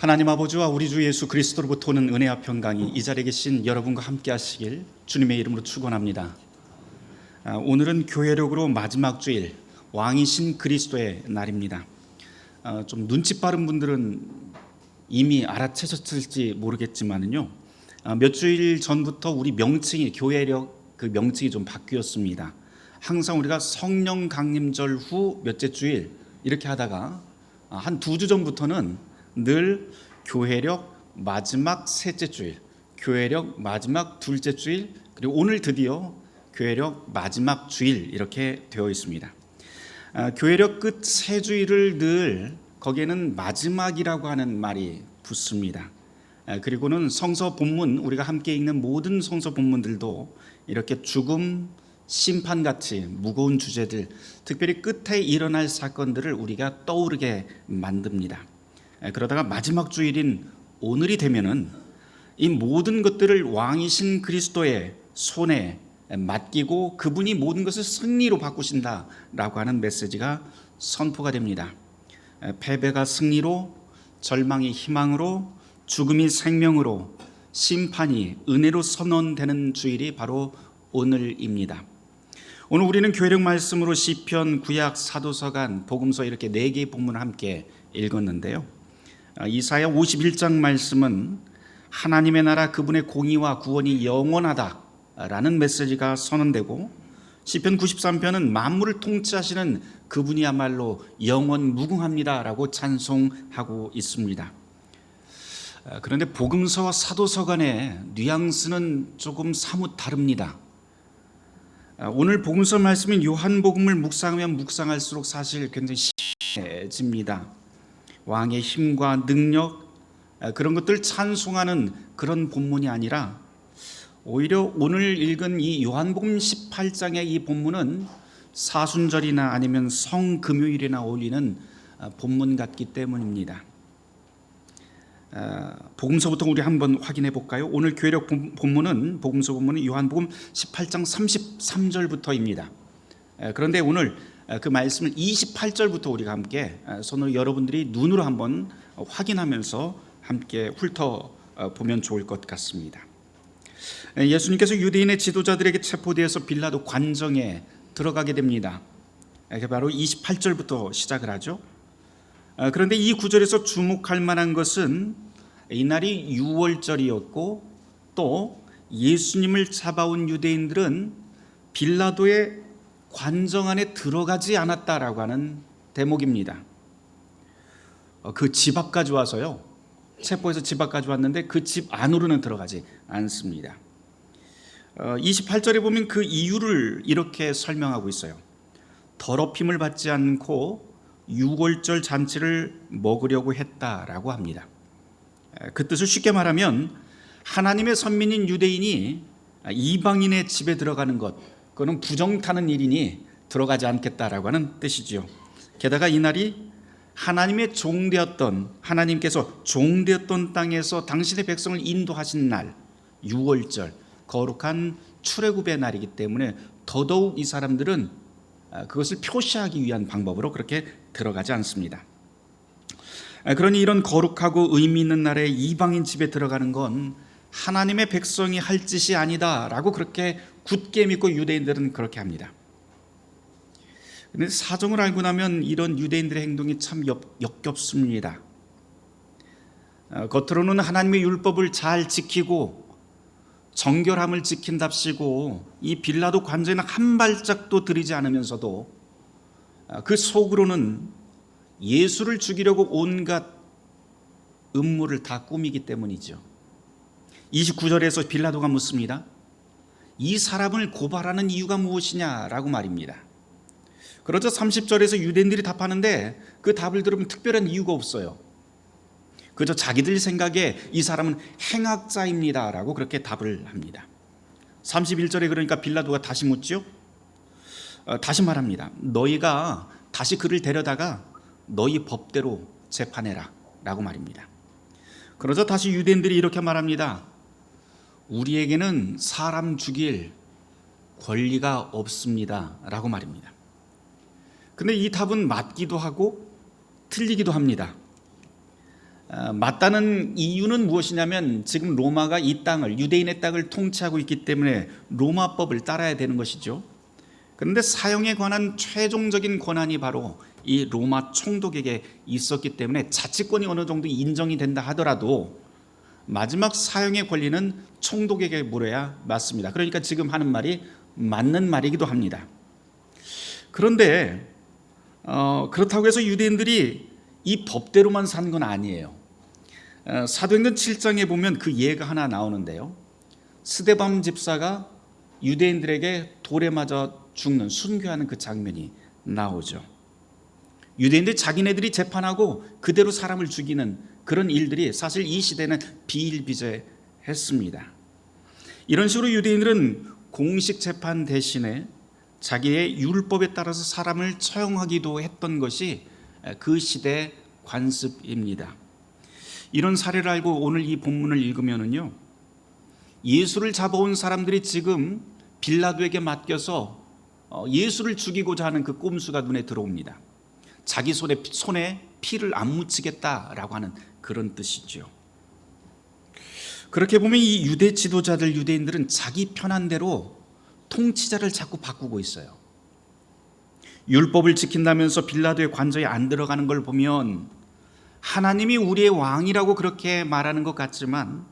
하나님 아버지와 우리 주 예수 그리스도로부터 오는 은혜와 평강이 이 자리에 계신 여러분과 함께 하시길 주님의 이름으로 축원합니다. 오늘은 교회력으로 마지막 주일, 왕이신 그리스도의 날입니다. 좀 눈치 빠른 분들은 이미 알아채셨을지 모르겠지만요, 몇 주일 전부터 우리 명칭이, 교회력 그 명칭이 좀 바뀌었습니다. 항상 우리가 성령 강림절 후 몇째 주일 이렇게 하다가 한 2주 전부터는 늘 교회력 마지막 셋째 주일, 교회력 마지막 둘째 주일, 그리고 오늘 드디어 교회력 마지막 주일 이렇게 되어 있습니다. 교회력 끝 세 주일을 늘 거기에는 마지막이라고 하는 말이 붙습니다. 그리고는 성서 본문, 우리가 함께 읽는 모든 성서 본문들도 이렇게 죽음, 심판같이 무거운 주제들, 특별히 끝에 일어날 사건들을 우리가 떠오르게 만듭니다. 그러다가 마지막 주일인 오늘이 되면은 이 모든 것들을 왕이신 그리스도의 손에 맡기고 그분이 모든 것을 승리로 바꾸신다라고 하는 메시지가 선포가 됩니다. 패배가 승리로, 절망이 희망으로, 죽음이 생명으로, 심판이 은혜로 선언되는 주일이 바로 오늘입니다. 오늘 우리는 교회력 말씀으로 시편, 구약, 사도서간, 복음서 이렇게 4개의 본문을 함께 읽었는데요. 이사야 51장 말씀은 하나님의 나라 그분의 공의와 구원이 영원하다라는 메시지가 선언되고, 시편 93편은 만물을 통치하시는 그분이야말로 영원 무궁합니다라고 찬송하고 있습니다. 그런데 복음서와 사도서간의 뉘앙스는 조금 사뭇 다릅니다. 오늘 복음서 말씀인 요한복음을 묵상하면 묵상할수록 사실 굉장히 심해집니다. 왕의 힘과 능력, 그런 것들 찬송하는 그런 본문이 아니라 오히려 오늘 읽은 이 요한복음 18장의 이 본문은 사순절이나 아니면 성금요일이나 어울리는 본문 같기 때문입니다. 복음서부터 우리 한번 확인해 볼까요? 오늘 교회력 본문은, 복음서 본문은 요한복음 18장 33절부터입니다. 그런데 오늘 그 말씀을 28절부터 우리가 함께 손으로 여러분들이 눈으로 한번 확인하면서 함께 훑어보면 좋을 것 같습니다. 예수님께서 유대인의 지도자들에게 체포되어서 빌라도 관정에 들어가게 됩니다. 바로 28절부터 시작을 하죠. 그런데 이 구절에서 주목할 만한 것은 이날이 유월절이었고, 또 예수님을 잡아온 유대인들은 빌라도의 관정 안에 들어가지 않았다라고 하는 대목입니다. 그 집 앞까지 와서요, 체포해서 집 앞까지 왔는데 그 집 안으로는 들어가지 않습니다. 28절에 보면 그 이유를 이렇게 설명하고 있어요. 더럽힘을 받지 않고 유월절 잔치를 먹으려고 했다라고 합니다. 그 뜻을 쉽게 말하면 하나님의 선민인 유대인이 이방인의 집에 들어가는 것, 그거는 부정타는 일이니 들어가지 않겠다라고 하는 뜻이지요. 게다가 이날이 하나님의 종되었던, 하나님께서 종되었던 땅에서 당신의 백성을 인도하신 날, 유월절, 거룩한 출애굽의 날이기 때문에 더더욱 이 사람들은 그것을 표시하기 위한 방법으로 그렇게 들어가지 않습니다. 그러니 이런 거룩하고 의미 있는 날에 이방인 집에 들어가는 건 하나님의 백성이 할 짓이 아니다라고 그렇게 굳게 믿고 유대인들은 그렇게 합니다. 그런데 사정을 알고 나면 이런 유대인들의 행동이 참 역겹습니다. 겉으로는 하나님의 율법을 잘 지키고 정결함을 지킨답시고 이 빌라도 관저에는 한 발짝도 들이지 않으면서도 그 속으로는 예수를 죽이려고 온갖 음모를 다 꾸미기 때문이죠. 29절에서 빌라도가 묻습니다. 이 사람을 고발하는 이유가 무엇이냐라고 말입니다. 그러자 30절에서 유대인들이 답하는데 그 답을 들으면 특별한 이유가 없어요. 그저 자기들 생각에 이 사람은 행악자입니다라고 그렇게 답을 합니다. 31절에 그러니까 빌라도가 다시 묻죠. 다시 말합니다. 너희가 다시 그를 데려다가 너희 법대로 재판해라 라고 말입니다. 그러자 다시 유대인들이 이렇게 말합니다. 우리에게는 사람 죽일 권리가 없습니다 라고 말입니다. 근데 이 답은 맞기도 하고 틀리기도 합니다. 맞다는 이유는 무엇이냐면 지금 로마가 이 땅을, 유대인의 땅을 통치하고 있기 때문에 로마법을 따라야 되는 것이죠. 그런데 사형에 관한 최종적인 권한이 바로 이 로마 총독에게 있었기 때문에 자치권이 어느 정도 인정이 된다 하더라도 마지막 사형의 권리는 총독에게 물어야 맞습니다. 그러니까 지금 하는 말이 맞는 말이기도 합니다. 그런데 그렇다고 해서 유대인들이 이 법대로만 산 건 아니에요. 사도행전 7장에 보면 그 예가 하나 나오는데요. 스데반 집사가 유대인들에게 돌에 맞아 죽는, 순교하는 그 장면이 나오죠. 유대인들 자기네들이 재판하고 그대로 사람을 죽이는 그런 일들이 사실 이 시대는 비일비재했습니다. 이런 식으로 유대인들은 공식 재판 대신에 자기의 율법에 따라서 사람을 처형하기도 했던 것이 그 시대의 관습입니다. 이런 사례를 알고 오늘 이 본문을 읽으면은요, 예수를 잡아온 사람들이 지금 빌라도에게 맡겨서 예수를 죽이고자 하는 그 꼼수가 눈에 들어옵니다. 자기 손에 피를 안 묻히겠다라고 하는 그런 뜻이죠. 그렇게 보면 이 유대 지도자들, 유대인들은 자기 편한 대로 통치자를 자꾸 바꾸고 있어요. 율법을 지킨다면서 빌라도의 관저에 안 들어가는 걸 보면 하나님이 우리의 왕이라고 그렇게 말하는 것 같지만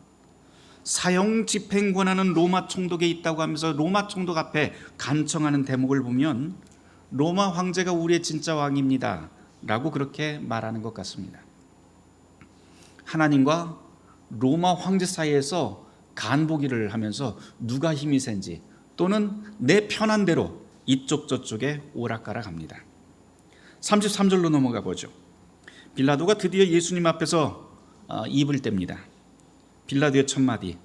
사형 집행 권한은 로마 총독에 있다고 하면서 로마 총독 앞에 간청하는 대목을 보면 로마 황제가 우리의 진짜 왕입니다 라고 그렇게 말하는 것 같습니다. 하나님과 로마 황제 사이에서 간보기를 하면서 누가 힘이 센지 또는 내 편한 대로 이쪽 저쪽에 오락가락합니다. 33절로 넘어가 보죠. 빌라도가 드디어 예수님 앞에서 입을 뗍니다. 빌라도의 첫마디,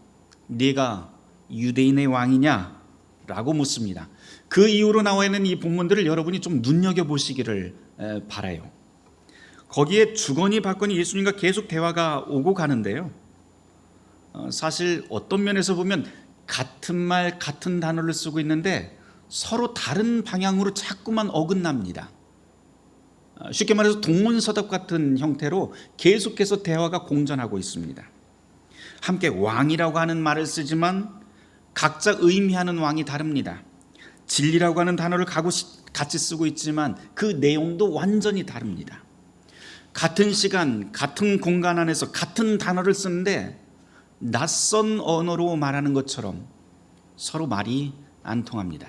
네가 유대인의 왕이냐? 라고 묻습니다. 그 이후로 나와 있는 이 본문들을 여러분이 좀 눈여겨보시기를 바라요. 거기에 주거니 받거니 예수님과 계속 대화가 오고 가는데요, 사실 어떤 면에서 보면 같은 말 같은 단어를 쓰고 있는데 서로 다른 방향으로 자꾸만 어긋납니다. 쉽게 말해서 동문서답 같은 형태로 계속해서 대화가 공전하고 있습니다. 함께 왕이라고 하는 말을 쓰지만 각자 의미하는 왕이 다릅니다. 진리라고 하는 단어를 같이 쓰고 있지만 그 내용도 완전히 다릅니다. 같은 시간, 같은 공간 안에서 같은 단어를 쓰는데 낯선 언어로 말하는 것처럼 서로 말이 안 통합니다.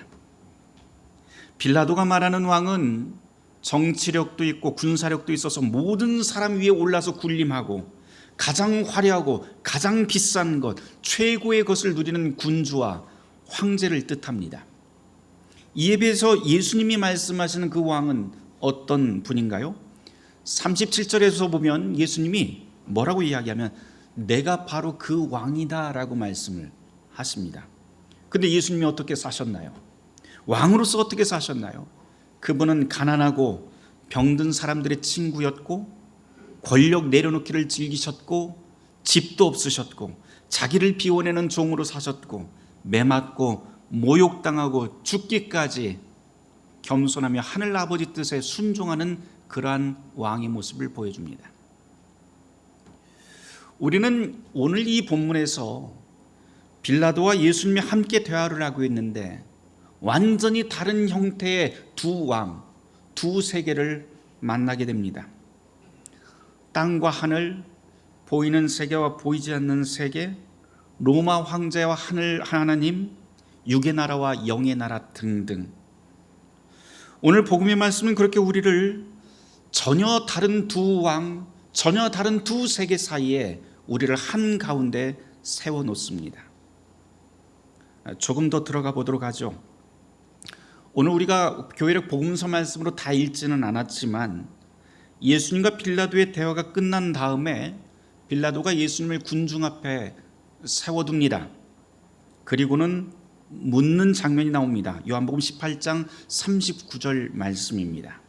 빌라도가 말하는 왕은 정치력도 있고 군사력도 있어서 모든 사람 위에 올라서 군림하고 가장 화려하고 가장 비싼 것, 최고의 것을 누리는 군주와 황제를 뜻합니다. 이에 비해서 예수님이 말씀하시는 그 왕은 어떤 분인가요? 37절에서 보면 예수님이 뭐라고 이야기하면 내가 바로 그 왕이다 라고 말씀을 하십니다. 근데 예수님이 어떻게 사셨나요? 왕으로서 어떻게 사셨나요? 그분은 가난하고 병든 사람들의 친구였고 권력 내려놓기를 즐기셨고 집도 없으셨고 자기를 비워내는 종으로 사셨고 매맞고 모욕당하고 죽기까지 겸손하며 하늘 아버지 뜻에 순종하는 그러한 왕의 모습을 보여줍니다. 우리는 오늘 이 본문에서 빌라도와 예수님이 함께 대화를 하고 있는데 완전히 다른 형태의 두 왕, 두 세계를 만나게 됩니다. 땅과 하늘, 보이는 세계와 보이지 않는 세계, 로마 황제와 하늘 하나님, 육의 나라와 영의 나라 등등. 오늘 복음의 말씀은 그렇게 우리를 전혀 다른 두 왕, 전혀 다른 두 세계 사이에 우리를 한가운데 세워놓습니다. 조금 더 들어가 보도록 하죠. 오늘 우리가 교회력 복음서 말씀으로 다 읽지는 않았지만 예수님과 빌라도의 대화가 끝난 다음에 빌라도가 예수님을 군중 앞에 세워둡니다. 그리고는 묻는 장면이 나옵니다. 요한복음 18장 39절 말씀입니다.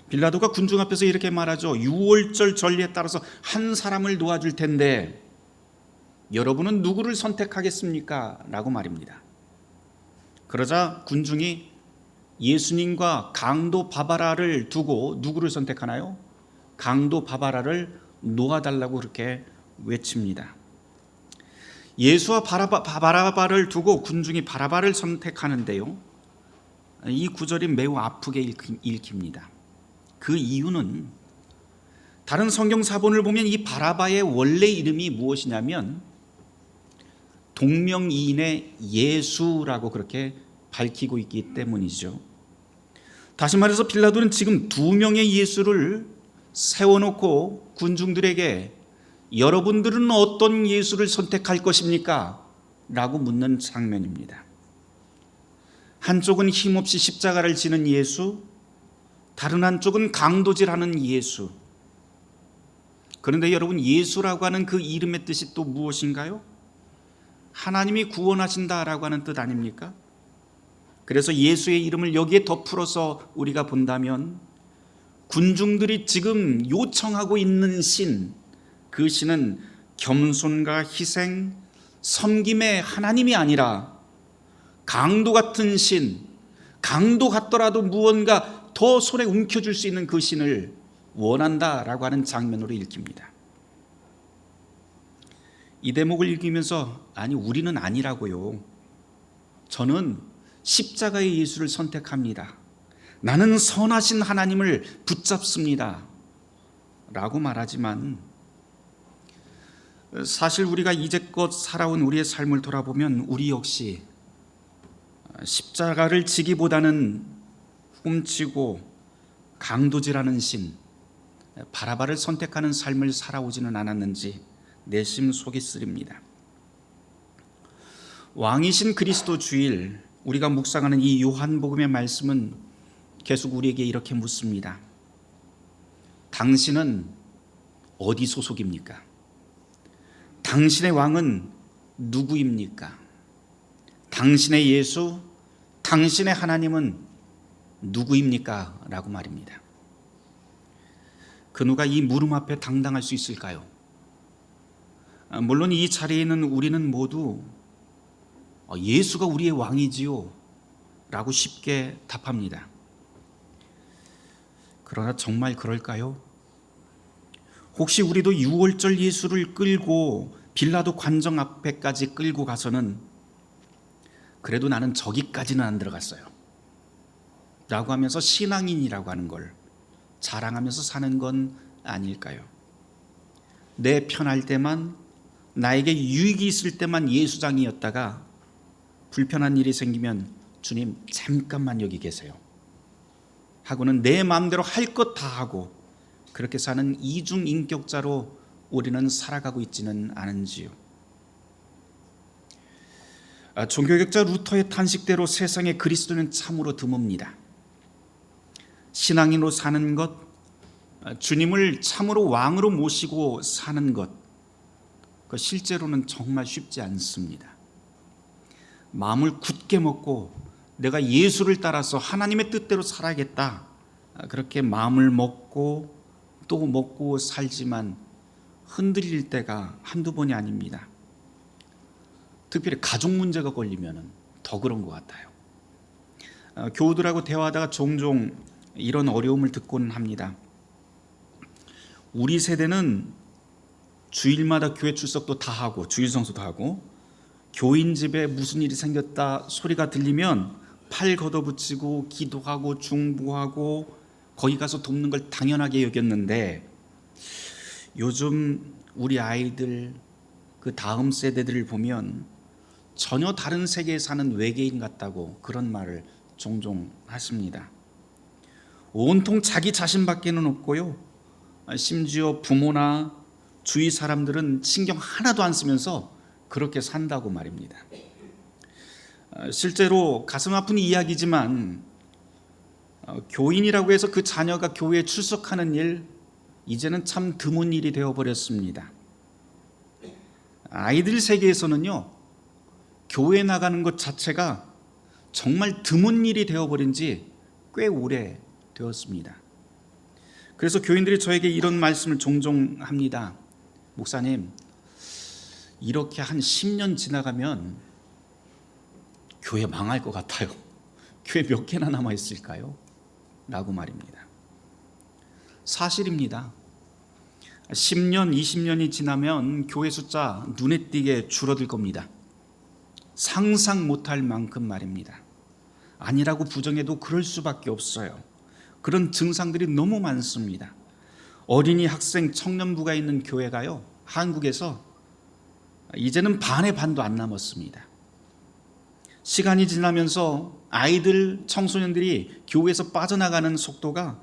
빌라도가 군중 앞에서 이렇게 말하죠. 유월절 전리에 따라서 한 사람을 놓아줄 텐데 여러분은 누구를 선택하겠습니까? 라고 말입니다. 그러자 군중이 예수님과 강도 바바라를 두고 누구를 선택하나요? 강도 바바라를 놓아달라고 그렇게 외칩니다. 예수와 바라바를 두고 군중이 바라바를 선택하는데요, 이 구절이 매우 아프게 읽힙니다. 그 이유는 다른 성경 사본을 보면 이 바라바의 원래 이름이 무엇이냐면 동명이인의 예수라고 그렇게 밝히고 있기 때문이죠. 다시 말해서 빌라도는 지금 두 명의 예수를 세워놓고 군중들에게 여러분들은 어떤 예수를 선택할 것입니까? 라고 묻는 장면입니다. 한쪽은 힘없이 십자가를 지는 예수, 다른 한쪽은 강도질하는 예수. 그런데 여러분, 예수라고 하는 그 이름의 뜻이 또 무엇인가요? 하나님이 구원하신다라고 하는 뜻 아닙니까? 그래서 예수의 이름을 여기에 덧풀어서 우리가 본다면 군중들이 지금 요청하고 있는 신, 그 신은 겸손과 희생, 섬김의 하나님이 아니라 강도 같은 신, 강도 같더라도 무언가 더 손에 움켜줄 수 있는 그 신을 원한다라고 하는 장면으로 읽힙니다. 이 대목을 읽으면서 아니 우리는 아니라고요. 저는 십자가의 예수를 선택합니다. 나는 선하신 하나님을 붙잡습니다. 라고 말하지만 사실 우리가 이제껏 살아온 우리의 삶을 돌아보면 우리 역시 십자가를 지기보다는 훔치고 강도질하는 신, 바라바를 선택하는 삶을 살아오지는 않았는지 내심 속이 쓰립니다. 왕이신 그리스도 주일, 우리가 묵상하는 이 요한복음의 말씀은 계속 우리에게 이렇게 묻습니다. 당신은 어디 소속입니까? 당신의 왕은 누구입니까? 당신의 예수, 당신의 하나님은 누구입니까? 라고 말입니다. 그 누가 이 물음 앞에 당당할 수 있을까요? 물론 이 자리에 있는 우리는 모두 예수가 우리의 왕이지요 라고 쉽게 답합니다. 그러나 정말 그럴까요? 혹시 우리도 유월절 예수를 끌고 빌라도 관정 앞에까지 끌고 가서는 그래도 나는 저기까지는 안 들어갔어요 라고 하면서 신앙인이라고 하는 걸 자랑하면서 사는 건 아닐까요? 내 편할 때만, 나에게 유익이 있을 때만 예수장이었다가 불편한 일이 생기면 주님 잠깐만 여기 계세요 하고는 내 마음대로 할 것 다 하고 그렇게 사는 이중인격자로 우리는 살아가고 있지는 않은지요. 종교学자 루터의 탄식대로 세상에 그리스도는 참으로 드뭅니다. 신앙인으로 사는 것, 주님을 참으로 왕으로 모시고 사는 것, 그 실제로는 정말 쉽지 않습니다. 마음을 굳게 먹고 내가 예수를 따라서 하나님의 뜻대로 살아야겠다, 그렇게 마음을 먹고 또 먹고 살지만 흔들릴 때가 한두 번이 아닙니다. 특별히 가족 문제가 걸리면 더 그런 것 같아요. 교우들하고 대화하다가 종종 이런 어려움을 듣고는 합니다. 우리 세대는 주일마다 교회 출석도 다 하고 주일 성수도 하고 교인 집에 무슨 일이 생겼다 소리가 들리면 팔 걷어붙이고 기도하고 중보하고 거기 가서 돕는 걸 당연하게 여겼는데 요즘 우리 아이들 그 다음 세대들을 보면 전혀 다른 세계에 사는 외계인 같다고 그런 말을 종종 하십니다. 온통 자기 자신밖에는 없고요, 심지어 부모나 주위 사람들은 신경 하나도 안 쓰면서 그렇게 산다고 말입니다. 실제로 가슴 아픈 이야기지만 교인이라고 해서 그 자녀가 교회에 출석하는 일, 이제는 참 드문 일이 되어버렸습니다. 아이들 세계에서는요, 교회 나가는 것 자체가 정말 드문 일이 되어버린 지 꽤 오래 되었습니다. 그래서 교인들이 저에게 이런 말씀을 종종 합니다. 목사님, 이렇게 한 10년 지나가면 교회 망할 것 같아요. 교회 몇 개나 남아있을까요? 라고 말입니다. 사실입니다. 10년, 20년이 지나면 교회 숫자 눈에 띄게 줄어들 겁니다. 상상 못할 만큼 말입니다. 아니라고 부정해도 그럴 수밖에 없어요. 그런 증상들이 너무 많습니다. 어린이, 학생, 청년부가 있는 교회가요, 한국에서 이제는 반의 반도 안 남았습니다. 시간이 지나면서 아이들, 청소년들이 교회에서 빠져나가는 속도가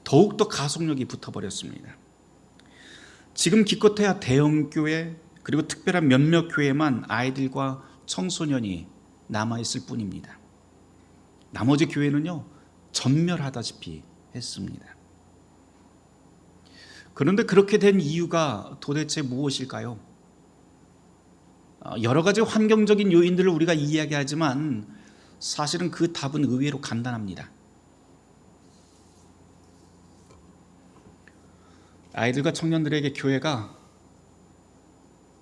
더욱더 가속력이 붙어버렸습니다. 지금 기껏해야 대형교회 그리고 특별한 몇몇 교회만 아이들과 청소년이 남아있을 뿐입니다. 나머지 교회는요, 전멸하다시피 했습니다. 그런데 그렇게 된 이유가 도대체 무엇일까요? 여러 가지 환경적인 요인들을 우리가 이야기하지만 사실은 그 답은 의외로 간단합니다. 아이들과 청년들에게 교회가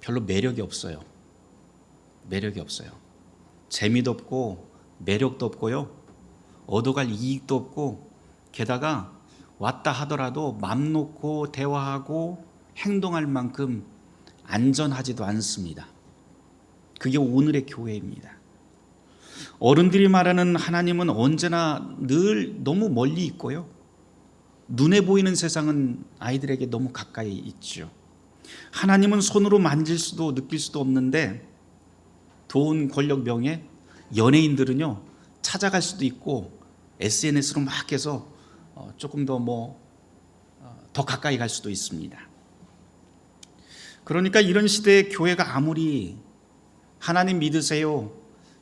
별로 매력이 없어요. 매력이 없어요. 재미도 없고 매력도 없고요, 얻어갈 이익도 없고, 게다가 왔다 하더라도 맘 놓고 대화하고 행동할 만큼 안전하지도 않습니다. 그게 오늘의 교회입니다. 어른들이 말하는 하나님은 언제나 늘 너무 멀리 있고요, 눈에 보이는 세상은 아이들에게 너무 가까이 있죠. 하나님은 손으로 만질 수도 느낄 수도 없는데 돈, 권력, 명예, 연예인들은요 찾아갈 수도 있고 SNS로 막 해서 조금 더 가까이 갈 수도 있습니다. 그러니까 이런 시대에 교회가 아무리 하나님 믿으세요,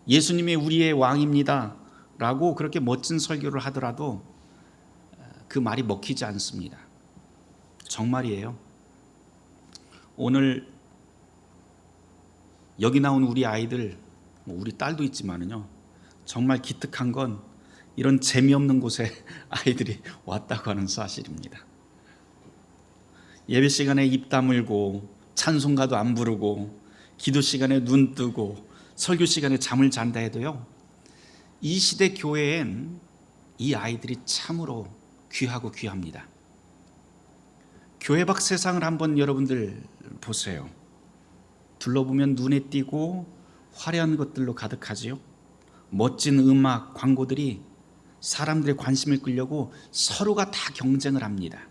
예수님이 우리의 왕입니다 라고 그렇게 멋진 설교를 하더라도 그 말이 먹히지 않습니다. 정말이에요. 오늘 여기 나온 우리 아이들, 우리 딸도 있지만은요, 정말 기특한 건 이런 재미없는 곳에 아이들이 왔다고 하는 사실입니다. 예배 시간에 입 다물고 찬송가도 안 부르고 기도 시간에 눈 뜨고 설교 시간에 잠을 잔다 해도요, 이 시대 교회엔 이 아이들이 참으로 귀하고 귀합니다. 교회 밖 세상을 한번 여러분들 보세요. 둘러보면 눈에 띄고 화려한 것들로 가득하지요. 멋진 음악, 광고들이 사람들의 관심을 끌려고 서로가 다 경쟁을 합니다.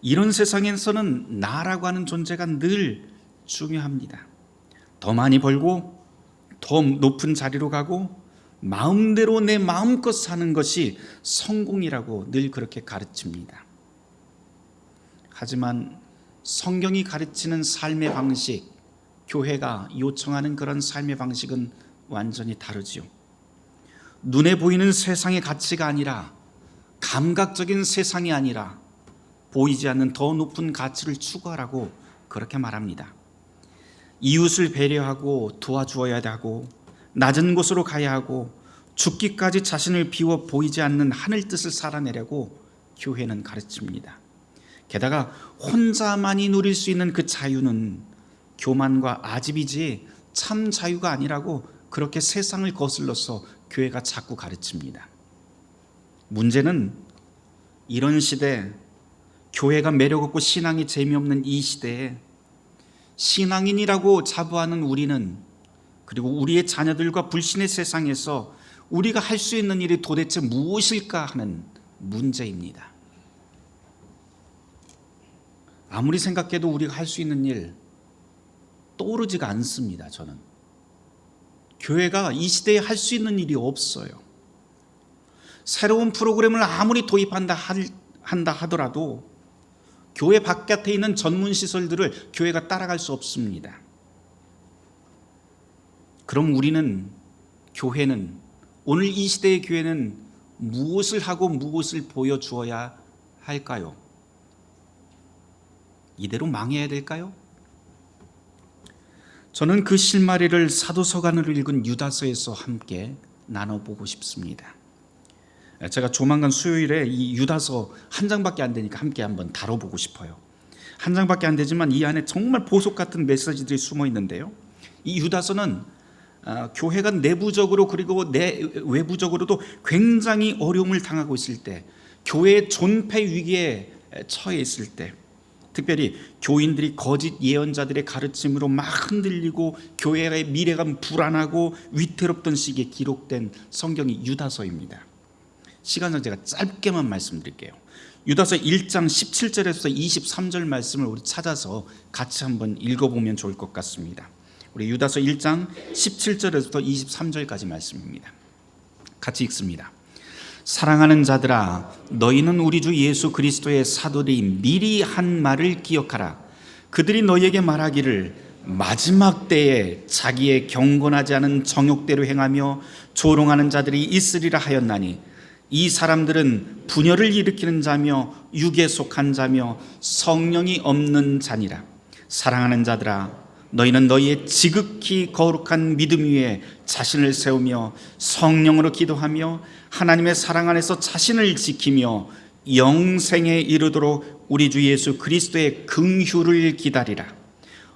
이런 세상에서는 나라고 하는 존재가 늘 중요합니다. 더 많이 벌고 더 높은 자리로 가고 마음대로 내 마음껏 사는 것이 성공이라고 늘 그렇게 가르칩니다. 하지만 성경이 가르치는 삶의 방식, 교회가 요청하는 그런 삶의 방식은 완전히 다르지요. 눈에 보이는 세상의 가치가 아니라, 감각적인 세상이 아니라 보이지 않는 더 높은 가치를 추구하라고 그렇게 말합니다. 이웃을 배려하고 도와주어야 하고, 낮은 곳으로 가야 하고, 죽기까지 자신을 비워 보이지 않는 하늘 뜻을 살아내려고 교회는 가르칩니다. 게다가 혼자만이 누릴 수 있는 그 자유는 교만과 아집이지 참 자유가 아니라고 그렇게 세상을 거슬러서 교회가 자꾸 가르칩니다. 문제는 이런 시대, 교회가 매력없고 신앙이 재미없는 이 시대에 신앙인이라고 자부하는 우리는, 그리고 우리의 자녀들과 불신의 세상에서 우리가 할 수 있는 일이 도대체 무엇일까 하는 문제입니다. 아무리 생각해도 우리가 할 수 있는 일 떠오르지가 않습니다. 저는 교회가 이 시대에 할 수 있는 일이 없어요. 새로운 프로그램을 아무리 도입한다 하더라도 교회 바깥에 있는 전문 시설들을 교회가 따라갈 수 없습니다. 그럼 우리는, 교회는, 오늘 이 시대의 교회는 무엇을 하고 무엇을 보여주어야 할까요? 이대로 망해야 될까요? 저는 그 실마리를 사도 서간으로 읽은 유다서에서 함께 나눠보고 싶습니다. 제가 조만간 수요일에 이 유다서 한 장밖에 안 되니까 함께 한번 다뤄보고 싶어요. 한 장밖에 안 되지만 이 안에 정말 보석 같은 메시지들이 숨어 있는데요, 이 유다서는 교회가 내부적으로 그리고 외부적으로도 굉장히 어려움을 당하고 있을 때, 교회의 존폐 위기에 처해 있을 때, 특별히 교인들이 거짓 예언자들의 가르침으로 막 흔들리고 교회의 미래가 불안하고 위태롭던 시기에 기록된 성경이 유다서입니다. 시간상 제가 짧게만 말씀드릴게요. 유다서 1장 17절에서 23절 말씀을 우리 찾아서 같이 한번 읽어보면 좋을 것 같습니다. 우리 유다서 1장 17절에서 23절까지 말씀입니다. 같이 읽습니다. 사랑하는 자들아, 너희는 우리 주 예수 그리스도의 사도들이 미리 한 말을 기억하라. 그들이 너희에게 말하기를 마지막 때에 자기의 경건하지 않은 정욕대로 행하며 조롱하는 자들이 있으리라 하였나니 이 사람들은 분열을 일으키는 자며 육에 속한 자며 성령이 없는 자니라. 사랑하는 자들아, 너희는 너희의 지극히 거룩한 믿음 위에 자신을 세우며 성령으로 기도하며 하나님의 사랑 안에서 자신을 지키며 영생에 이르도록 우리 주 예수 그리스도의 긍휼을 기다리라.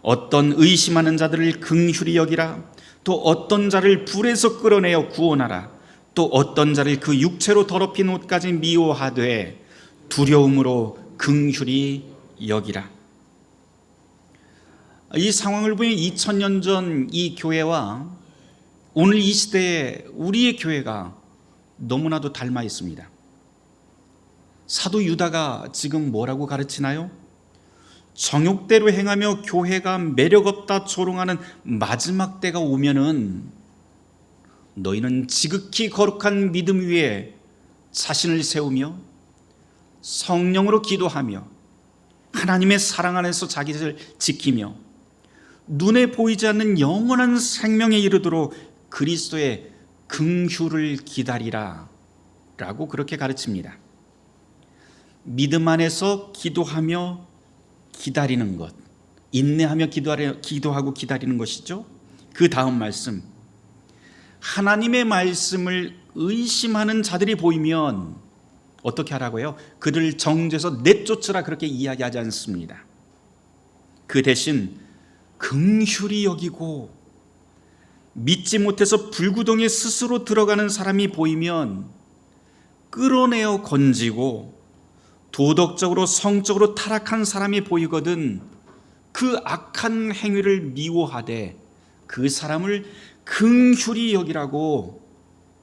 어떤 의심하는 자들을 긍휼히 여기라. 또 어떤 자를 불에서 끌어내어 구원하라. 또 어떤 자를 그 육체로 더럽힌 옷까지 미워하되 두려움으로 긍휼히 여기라. 이 상황을 보면 2000년 전 이 교회와 오늘 이 시대의 우리의 교회가 너무나도 닮아 있습니다. 사도 유다가 지금 뭐라고 가르치나요? 정욕대로 행하며 교회가 매력없다 조롱하는 마지막 때가 오면은 너희는 지극히 거룩한 믿음 위에 자신을 세우며 성령으로 기도하며 하나님의 사랑 안에서 자기를 지키며 눈에 보이지 않는 영원한 생명에 이르도록 그리스도의 긍휼을 기다리라 라고 그렇게 가르칩니다. 믿음 안에서 기도하며 기다리는 것, 인내하며 기도하고 기다리는 것이죠. 그 다음 말씀, 하나님의 말씀을 의심하는 자들이 보이면 어떻게 하라고요? 그들을 정죄해서 내쫓으라 그렇게 이야기하지 않습니다. 그 대신 긍휼히 여기고 믿지 못해서 불구덩이에 스스로 들어가는 사람이 보이면 끌어내어 건지고 도덕적으로 성적으로 타락한 사람이 보이거든 그 악한 행위를 미워하되 그 사람을 긍휼히 여기라고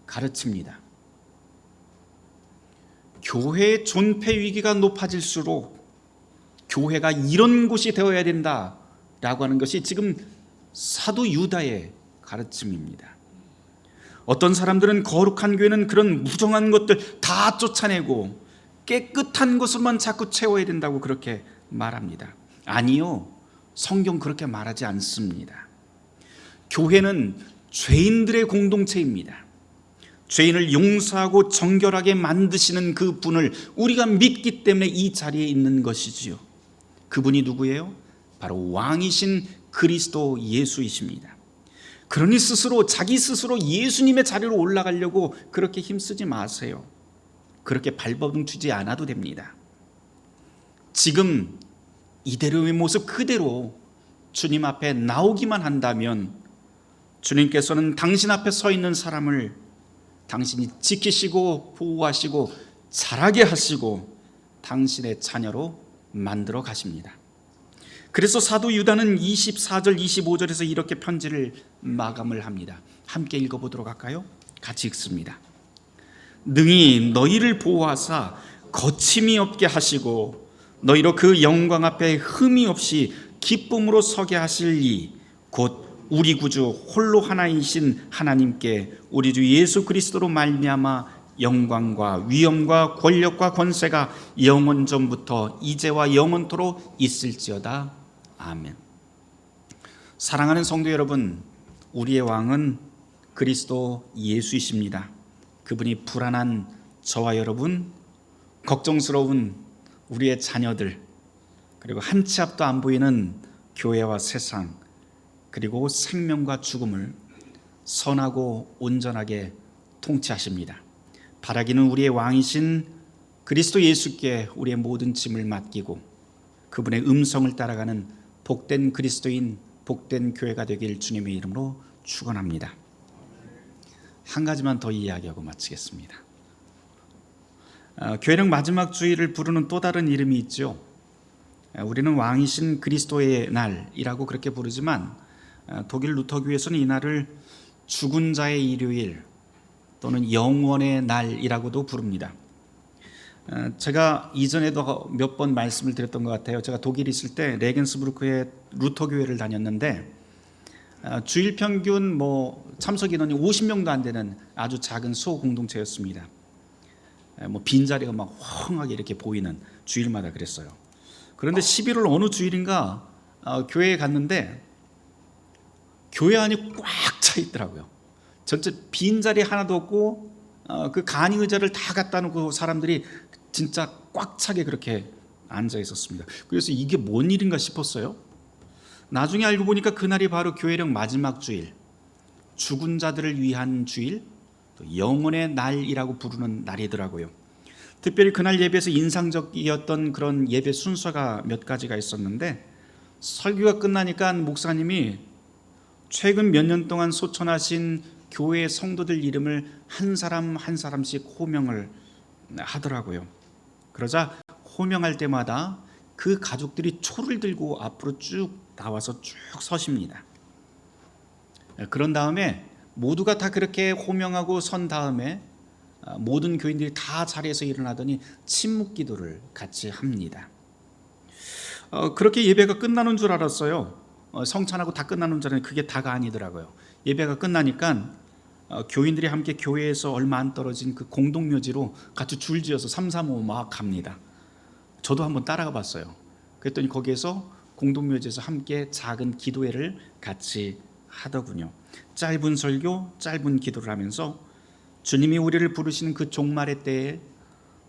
가르칩니다. 교회의 존폐 위기가 높아질수록 교회가 이런 곳이 되어야 된다라고 하는 것이 지금 사도 유다의 가르침입니다. 어떤 사람들은 거룩한 교회는 그런 무정한 것들 다 쫓아내고 깨끗한 것으로만 자꾸 채워야 된다고 그렇게 말합니다. 아니요, 성경 그렇게 말하지 않습니다. 교회는 죄인들의 공동체입니다. 죄인을 용서하고 정결하게 만드시는 그 분을 우리가 믿기 때문에 이 자리에 있는 것이지요. 그분이 누구예요? 바로 왕이신 그리스도 예수이십니다. 그러니 자기 스스로 예수님의 자리로 올라가려고 그렇게 힘쓰지 마세요. 그렇게 발버둥 치지 않아도 됩니다. 지금 이대로의 모습 그대로 주님 앞에 나오기만 한다면 주님께서는 당신 앞에 서 있는 사람을 당신이 지키시고 보호하시고 자라게 하시고 당신의 자녀로 만들어 가십니다. 그래서 사도 유다는 24절 25절에서 이렇게 편지를 마감을 합니다. 함께 읽어보도록 할까요? 같이 읽습니다. 능히 너희를 보호하사 거침이 없게 하시고 너희로 그 영광 앞에 흠이 없이 기쁨으로 서게 하실 이 곧 우리 구주 홀로 하나이신 하나님께 우리 주 예수 그리스도로 말미암아 영광과 위엄과 권력과 권세가 영원 전부터 이제와 영원토록 있을지어다. 아멘. 사랑하는 성도 여러분, 우리의 왕은 그리스도 예수이십니다. 그분이 불안한 저와 여러분, 걱정스러운 우리의 자녀들, 그리고 한 치 앞도 안 보이는 교회와 세상, 그리고 생명과 죽음을 선하고 온전하게 통치하십니다. 바라기는 우리의 왕이신 그리스도 예수께 우리의 모든 짐을 맡기고 그분의 음성을 따라가는 복된 그리스도인, 복된 교회가 되길 주님의 이름으로 축원합니다. 한 가지만 더 이야기하고 마치겠습니다. 교회는 마지막 주일을 부르는 또 다른 이름이 있죠. 우리는 왕이신 그리스도의 날이라고 그렇게 부르지만 독일 루터교에서는 이 날을 죽은 자의 일요일 또는 영원의 날이라고도 부릅니다. 제가 이전에도 몇 번 말씀을 드렸던 것 같아요. 제가 독일에 있을 때 레겐스부르크의 루터교회를 다녔는데 주일 평균 참석 인원이 50명도 안 되는 아주 작은 소공동체였습니다. 빈자리가 막 헝하게 이렇게 보이는 주일마다 그랬어요. 그런데 11월 어느 주일인가 교회에 갔는데 교회 안이 꽉 차 있더라고요. 전체 빈자리 하나도 없고 그 간이 의자를 다 갖다 놓고 사람들이 진짜 꽉 차게 그렇게 앉아 있었습니다. 그래서 이게 뭔 일인가 싶었어요. 나중에 알고 보니까 그날이 바로 교회령 마지막 주일, 죽은 자들을 위한 주일, 또 영혼의 날이라고 부르는 날이더라고요. 특별히 그날 예배에서 인상적이었던 그런 예배 순서가 몇 가지가 있었는데, 설교가 끝나니까 목사님이 최근 몇 년 동안 소천하신 교회 성도들 이름을 한 사람 한 사람씩 호명을 하더라고요. 그러자 호명할 때마다 그 가족들이 초를 들고 앞으로 쭉 나와서 쭉 서십니다. 그런 다음에 모두가 다 그렇게 호명하고 선 다음에 모든 교인들이 다 자리에서 일어나더니 침묵 기도를 같이 합니다. 그렇게 예배가 끝나는 줄 알았어요. 성찬하고 다 끝나는 줄 알았는데 그게 다가 아니더라고요. 예배가 끝나니까 교인들이 함께 교회에서 얼마 안 떨어진 그 공동묘지로 같이 줄지어서 3, 3, 5 막 갑니다. 저도 한번 따라가 봤어요. 그랬더니 거기에서 공동묘지에서 함께 작은 기도회를 같이 하더군요. 짧은 설교, 짧은 기도를 하면서 주님이 우리를 부르시는 그 종말의 때에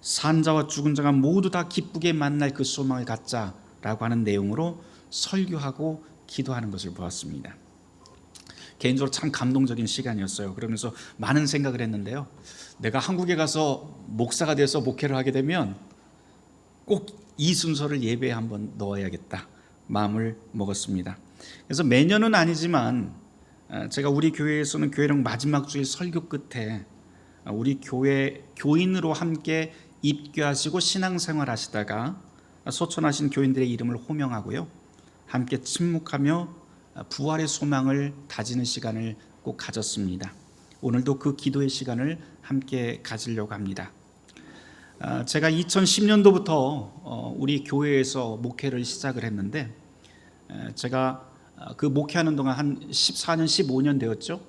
산자와 죽은 자가 모두 다 기쁘게 만날 그 소망을 갖자라고 하는 내용으로 설교하고 기도하는 것을 보았습니다. 개인적으로 참 감동적인 시간이었어요. 그러면서 많은 생각을 했는데요. 내가 한국에 가서 목사가 돼서 목회를 하게 되면 꼭 이 순서를 예배에 한번 넣어야겠다 마음을 먹었습니다. 그래서 매년은 아니지만 제가 우리 교회에서는 교회령 마지막 주일 설교 끝에 우리 교회 교인으로 함께 입교하시고 신앙생활 하시다가 소천하신 교인들의 이름을 호명하고요, 함께 침묵하며 부활의 소망을 다지는 시간을 꼭 가졌습니다. 오늘도 그 기도의 시간을 함께 가지려고 합니다. 제가 2010년도부터 우리 교회에서 목회를 시작을 했는데, 제가 그 목회하는 동안 한 14년, 15년 되었죠.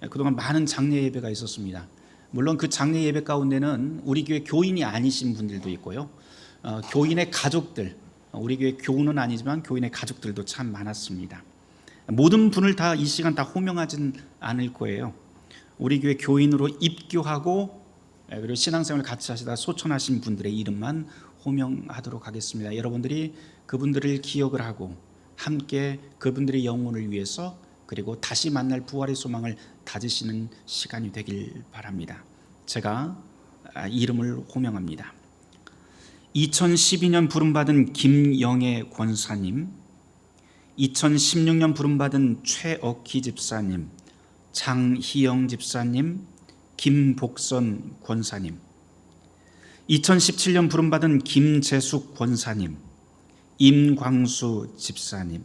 그동안 많은 장례 예배가 있었습니다. 물론 그 장례 예배 가운데는 우리 교회 교인이 아니신 분들도 있고요, 교인의 가족들, 우리 교회 교우는 아니지만 교인의 가족들도 참 많았습니다. 모든 분을 다 이 시간 다 호명하진 않을 거예요. 우리 교회 교인으로 입교하고 그리고 신앙생활을 같이 하시다 소천하신 분들의 이름만 호명하도록 하겠습니다. 여러분들이 그분들을 기억을 하고 함께 그분들의 영혼을 위해서 그리고 다시 만날 부활의 소망을 다지시는 시간이 되길 바랍니다. 제가 이름을 호명합니다. 2012년 부름받은 김영애 권사님, 2016년 부름받은 최억희 집사님, 장희영 집사님, 김복선 권사님, 2017년 부름받은 김재숙 권사님, 임광수 집사님,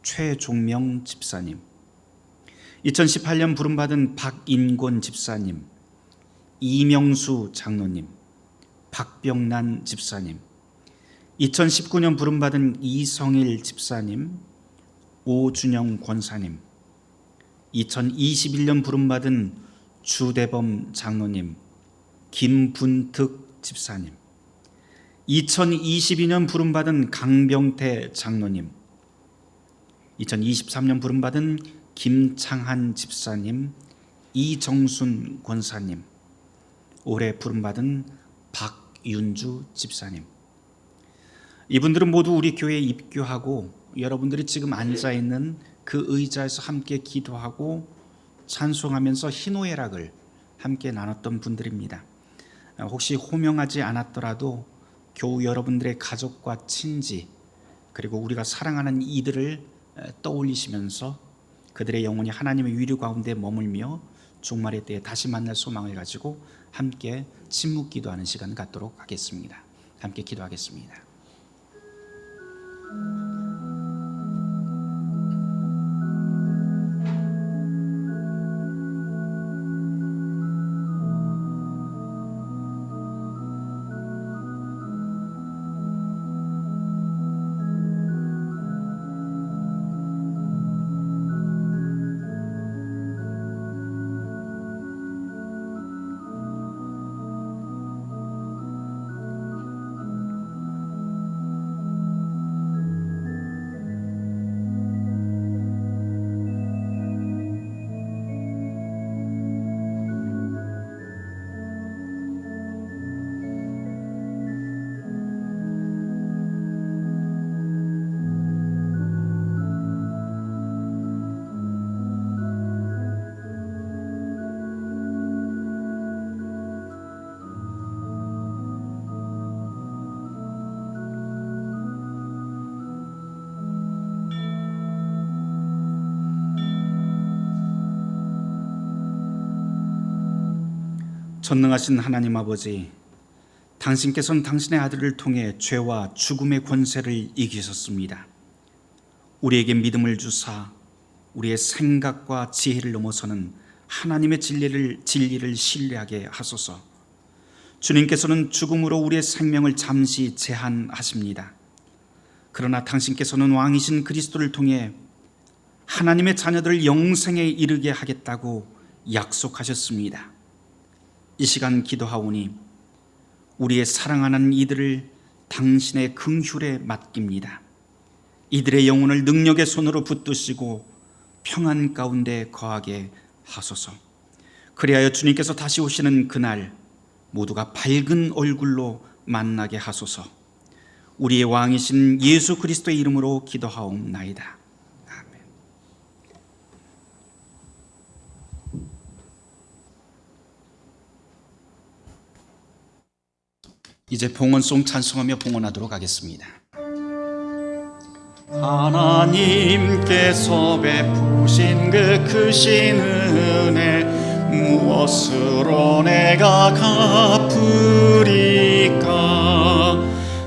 최종명 집사님, 2018년 부름받은 박인권 집사님, 이명수 장로님, 박병란 집사님, 2019년 부름받은 이성일 집사님, 오준영 권사님, 2021년 부름받은 주대범 장로님, 김분특 집사님, 2022년 부름받은 강병태 장로님, 2023년 부름받은 김창한 집사님, 이정순 권사님, 올해 부름받은 박윤주 집사님, 이분들은 모두 우리 교회에 입교하고 여러분들이 지금 앉아있는 그 의자에서 함께 기도하고 찬송하면서 희노애락을 함께 나눴던 분들입니다. 혹시 호명하지 않았더라도 교우 여러분들의 가족과 친지 그리고 우리가 사랑하는 이들을 떠올리시면서 그들의 영혼이 하나님의 위로 가운데 머물며 종말의 때에 다시 만날 소망을 가지고 함께 침묵 기도하는 시간을 갖도록 하겠습니다. 함께 기도하겠습니다. 전능하신 하나님 아버지, 당신께서는 당신의 아들을 통해 죄와 죽음의 권세를 이기셨습니다. 우리에게 믿음을 주사 우리의 생각과 지혜를 넘어서는 하나님의 진리를 신뢰하게 하소서. 주님께서는 죽음으로 우리의 생명을 잠시 제한하십니다. 그러나 당신께서는 왕이신 그리스도를 통해 하나님의 자녀들을 영생에 이르게 하겠다고 약속하셨습니다. 이 시간 기도하오니 우리의 사랑하는 이들을 당신의 긍휼에 맡깁니다. 이들의 영혼을 능력의 손으로 붙드시고 평안 가운데 거하게 하소서. 그리하여 주님께서 다시 오시는 그날 모두가 밝은 얼굴로 만나게 하소서. 우리의 왕이신 예수 그리스도의 이름으로 기도하옵나이다. 아멘. 이제 봉헌송 찬송하며 봉헌하도록 하겠습니다. 하나님께서 베푸신 그 크신 은혜 무엇으로 내가 갚으리까?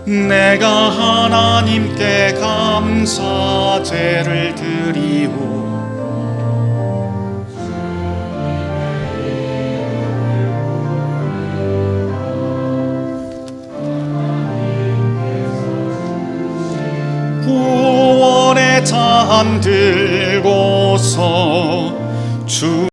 내가 하나님께 감사제를 드리오. 구원의 잔 들고서 주